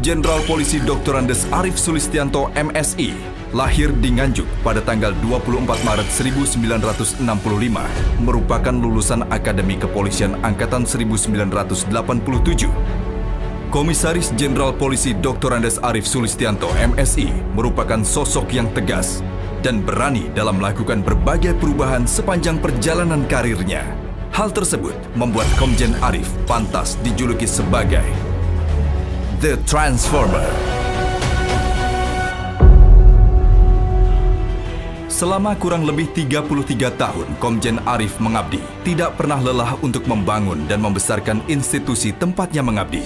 Jenderal Polisi Dr. Andes Arief Sulistianto MSI lahir di Nganjuk pada tanggal 24 Maret 1965, merupakan lulusan Akademi Kepolisian Angkatan 1987. Komisaris Jenderal Polisi Dr. Andes Arief Sulistianto MSI merupakan sosok yang tegas dan berani dalam melakukan berbagai perubahan sepanjang perjalanan karirnya. Hal tersebut membuat Komjen Arief pantas dijuluki sebagai The Transformer. Selama kurang lebih 33 tahun, Komjen Arief mengabdi, tidak pernah lelah untuk membangun dan membesarkan institusi tempatnya mengabdi.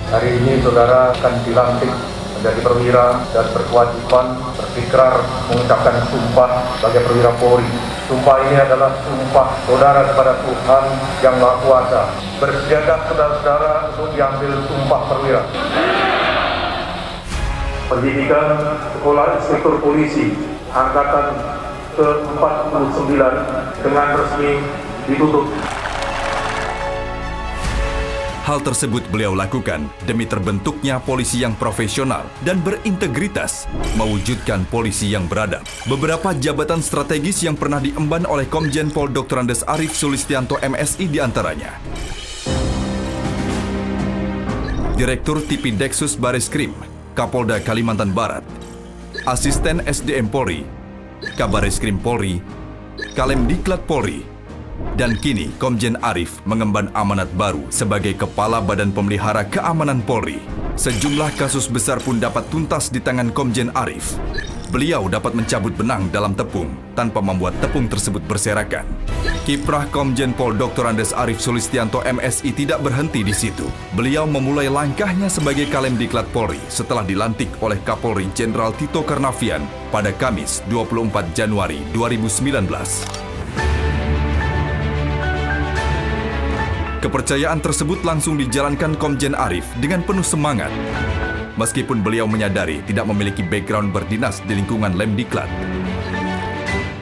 Hari ini saudara akan dilantik menjadi perwira dan berkewajiban berikrar mengucapkan sumpah sebagai perwira Polri. Sumpah ini adalah sumpah saudara kepada Tuhan Yang Maha Kuasa. Bersiaga saudara-saudara untuk diambil sumpah perwira. Pendidikan Sekolah Inspektur Polisi Angkatan ke-49 dengan resmi ditutup. Hal tersebut beliau lakukan demi terbentuknya polisi yang profesional dan berintegritas, mewujudkan polisi yang beradab. Beberapa jabatan strategis yang pernah diemban oleh Komjen Pol Dr. Andes Arief Sulistianto MSI diantaranya: Direktur Tipideksus Bareskrim, Kapolda Kalimantan Barat, Asisten SDM Polri, Kabareskrim Polri, Kalemdiklat Polri, dan kini Komjen Arief mengemban amanat baru sebagai Kepala Badan Pemelihara Keamanan Polri. Sejumlah kasus besar pun dapat tuntas di tangan Komjen Arief. Beliau dapat mencabut benang dalam tepung tanpa membuat tepung tersebut berserakan. Kiprah Komjen Pol Dr. Andes Arief Sulistianto MSI tidak berhenti di situ. Beliau memulai langkahnya sebagai Kalemdiklat Polri setelah dilantik oleh Kapolri Jenderal Tito Karnavian pada Kamis 24 Januari 2019. Kepercayaan tersebut langsung dijalankan Komjen Arief dengan penuh semangat. Meskipun beliau menyadari tidak memiliki background berdinas di lingkungan Lemdiklat.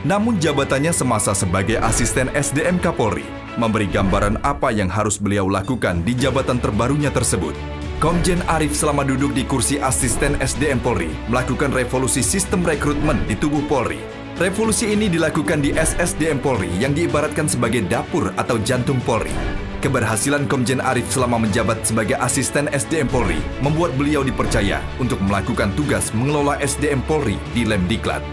Namun jabatannya semasa sebagai asisten SDM Kapolri memberi gambaran apa yang harus beliau lakukan di jabatan terbarunya tersebut. Komjen Arief selama duduk di kursi asisten SDM Polri melakukan revolusi sistem rekrutmen di tubuh Polri. Revolusi ini dilakukan di SSDM Polri yang diibaratkan sebagai dapur atau jantung Polri. Keberhasilan Komjen Arief selama menjabat sebagai asisten SDM Polri membuat beliau dipercaya untuk melakukan tugas mengelola SDM Polri di Lemdiklat.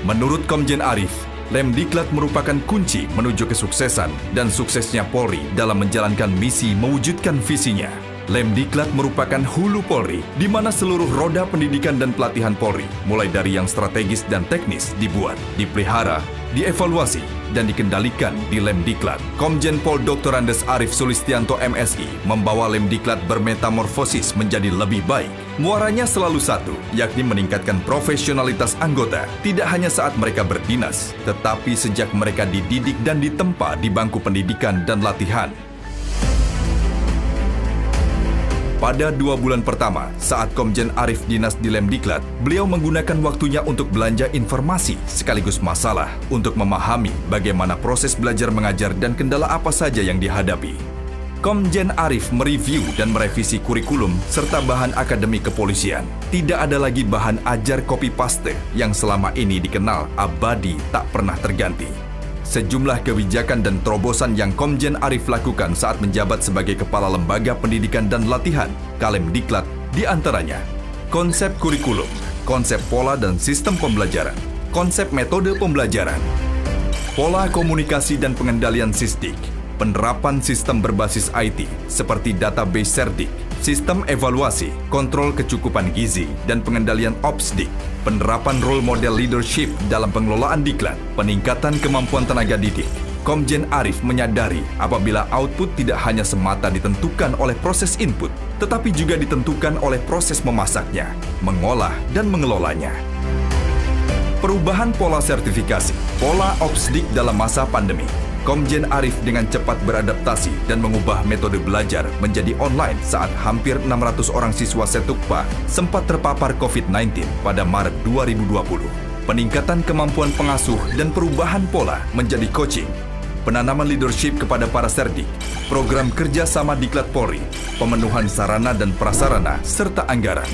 Menurut Komjen Arief, Lemdiklat merupakan kunci menuju kesuksesan dan suksesnya Polri dalam menjalankan misi mewujudkan visinya. Lemdiklat merupakan hulu Polri, di mana seluruh roda pendidikan dan pelatihan Polri, mulai dari yang strategis dan teknis, dibuat, dipelihara, dievaluasi, dan dikendalikan di Lemdiklat. Komjen Pol Dr. Andes Arief Sulistianto MSI membawa Lemdiklat bermetamorfosis menjadi lebih baik. Muaranya selalu satu, yakni meningkatkan profesionalitas anggota, tidak hanya saat mereka berdinas, tetapi sejak mereka dididik dan ditempa di bangku pendidikan dan latihan. Pada 2 bulan pertama, saat Komjen Arief dinas di Lemdiklat, beliau menggunakan waktunya untuk belanja informasi sekaligus masalah untuk memahami bagaimana proses belajar mengajar dan kendala apa saja yang dihadapi. Komjen Arief mereview dan merevisi kurikulum serta bahan akademi kepolisian. Tidak ada lagi bahan ajar copy-paste yang selama ini dikenal abadi tak pernah terganti. Sejumlah kebijakan dan terobosan yang Komjen Arief lakukan saat menjabat sebagai Kepala Lembaga Pendidikan dan Latihan, Kalemdiklat, diantaranya konsep kurikulum, konsep pola dan sistem pembelajaran, konsep metode pembelajaran, pola komunikasi dan pengendalian SISDIK, penerapan sistem berbasis IT seperti database Serdik, sistem evaluasi, kontrol kecukupan gizi, dan pengendalian OPSDIK, penerapan role model leadership dalam pengelolaan diklat, peningkatan kemampuan tenaga didik. Komjen Arief menyadari apabila output tidak hanya semata ditentukan oleh proses input, tetapi juga ditentukan oleh proses memasaknya, mengolah, dan mengelolanya. Perubahan pola sertifikasi, pola OPSDIK dalam masa pandemi. Komjen Arief dengan cepat beradaptasi dan mengubah metode belajar menjadi online saat hampir 600 orang siswa Setukpa sempat terpapar COVID-19 pada Maret 2020. Peningkatan kemampuan pengasuh dan perubahan pola menjadi coaching. penanaman leadership kepada para serdik, program kerja sama Diklat Polri, pemenuhan sarana dan prasarana, serta anggaran.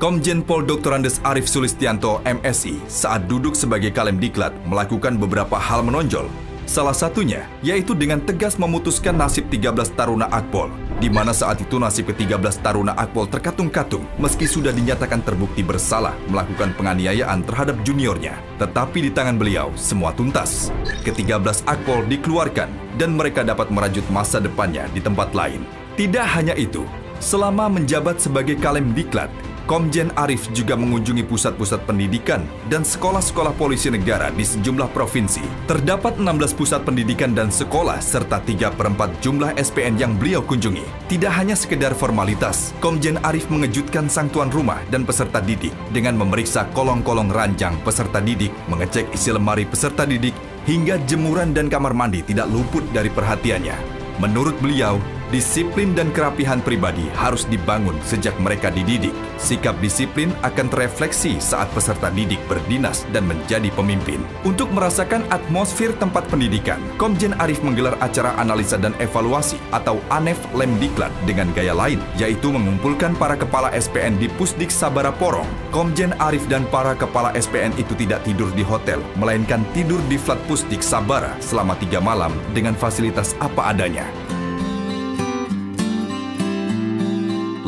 Komjen Pol Dr. Andes Arief Sulistianto, MSI, saat duduk sebagai Kalem Diklat melakukan beberapa hal menonjol. Salah satunya, yaitu dengan tegas memutuskan nasib 13 taruna Akpol, di mana saat itu nasib ke-13 taruna Akpol terkatung-katung meski sudah dinyatakan terbukti bersalah melakukan penganiayaan terhadap juniornya. Tetapi di tangan beliau, semua tuntas. Ke-13 Akpol dikeluarkan dan mereka dapat merajut masa depannya di tempat lain. Tidak hanya itu, selama menjabat sebagai Kalem Diklat, Komjen Arief juga mengunjungi pusat-pusat pendidikan dan sekolah-sekolah polisi negara di sejumlah provinsi. Terdapat 16 pusat pendidikan dan sekolah serta 3/4 jumlah SPN yang beliau kunjungi. Tidak hanya sekedar formalitas, Komjen Arief mengejutkan sang tuan rumah dan peserta didik dengan memeriksa kolong-kolong ranjang peserta didik, mengecek isi lemari peserta didik, hingga jemuran dan kamar mandi tidak luput dari perhatiannya. Menurut beliau, disiplin dan kerapihan pribadi harus dibangun sejak mereka dididik. Sikap disiplin akan terefleksi saat peserta didik berdinas dan menjadi pemimpin. Untuk merasakan atmosfer tempat pendidikan, Komjen Arief menggelar acara analisa dan evaluasi atau ANEF Lemdiklat dengan gaya lain, yaitu mengumpulkan para kepala SPN di Pusdik Sabara Porong. Komjen Arief dan para kepala SPN itu tidak tidur di hotel, melainkan tidur di flat Pusdik Sabara selama 3 malam dengan fasilitas apa adanya.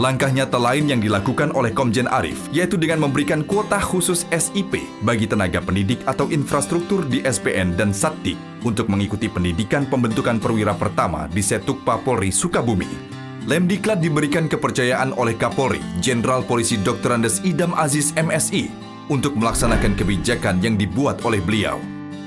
Langkah nyata lain yang dilakukan oleh Komjen Arief, yaitu dengan memberikan kuota khusus SIP bagi tenaga pendidik atau infrastruktur di SPN dan Satdik untuk mengikuti pendidikan pembentukan perwira pertama di Setukpa Polri Sukabumi. Lemdiklat diberikan kepercayaan oleh Kapolri, Jenderal Polisi Dr. Andes Idam Aziz MSI, untuk melaksanakan kebijakan yang dibuat oleh beliau.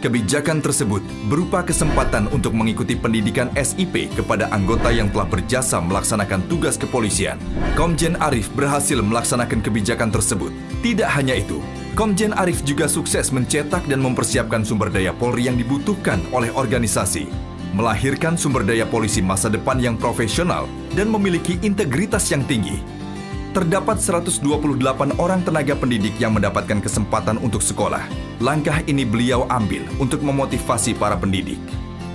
Kebijakan tersebut berupa kesempatan untuk mengikuti pendidikan SIP kepada anggota yang telah berjasa melaksanakan tugas kepolisian. Komjen Arief berhasil melaksanakan kebijakan tersebut. Tidak hanya itu, Komjen Arief juga sukses mencetak dan mempersiapkan sumber daya Polri yang dibutuhkan oleh organisasi, melahirkan sumber daya polisi masa depan yang profesional dan memiliki integritas yang tinggi. Terdapat 128 orang tenaga pendidik yang mendapatkan kesempatan untuk sekolah. Langkah ini beliau ambil untuk memotivasi para pendidik.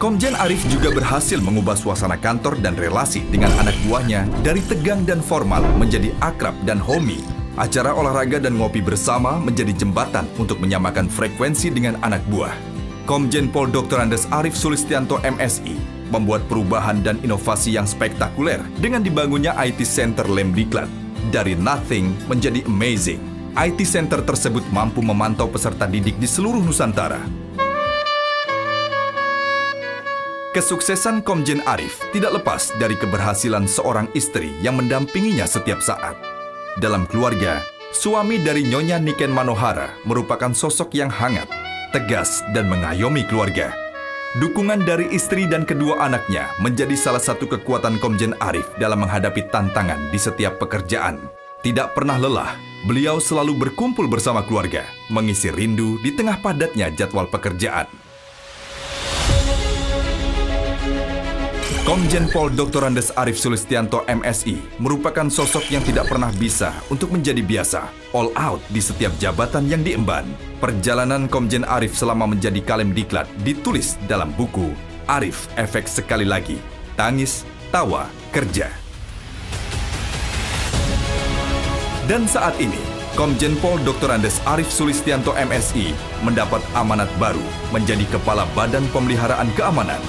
Komjen Arief juga berhasil mengubah suasana kantor dan relasi dengan anak buahnya dari tegang dan formal menjadi akrab dan homey. Acara olahraga dan ngopi bersama menjadi jembatan untuk menyamakan frekuensi dengan anak buah. Komjen Pol Dr. Andes Arief Sulistianto MSI membuat perubahan dan inovasi yang spektakuler dengan dibangunnya IT Center Lemdiklat. Dari nothing menjadi amazing, IT Center tersebut mampu memantau peserta didik di seluruh Nusantara. Kesuksesan Komjen Arief tidak lepas dari keberhasilan seorang istri yang mendampinginya setiap saat. Dalam keluarga, suami dari Nyonya Niken Manohara merupakan sosok yang hangat, tegas, dan mengayomi keluarga. Dukungan dari istri dan kedua anaknya menjadi salah satu kekuatan Komjen Arief dalam menghadapi tantangan di setiap pekerjaan. Tidak pernah lelah, beliau selalu berkumpul bersama keluarga, mengisi rindu di tengah padatnya jadwal pekerjaan. Komjen Pol Dr. Andes Arief Sulistianto MSI merupakan sosok yang tidak pernah bisa untuk menjadi biasa, all out di setiap jabatan yang diemban. Perjalanan Komjen Arief selama menjadi Kalem Diklat ditulis dalam buku Arief Efek Sekali Lagi, Tangis, Tawa, Kerja. Dan saat ini, Komjen Pol Dr. Andes Arief Sulistianto MSI mendapat amanat baru menjadi Kepala Badan Pemeliharaan Keamanan.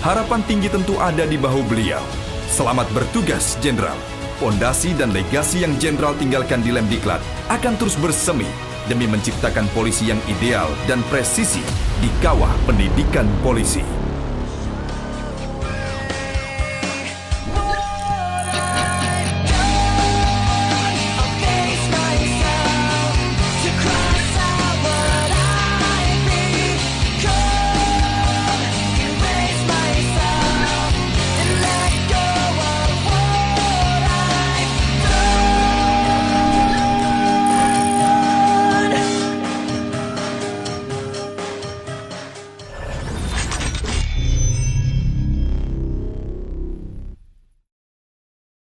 Harapan tinggi tentu ada di bahu beliau. Selamat bertugas, Jenderal. Pondasi dan legasi yang Jenderal tinggalkan di Lemdiklat akan terus bersemi demi menciptakan polisi yang ideal dan presisi di kawah pendidikan polisi.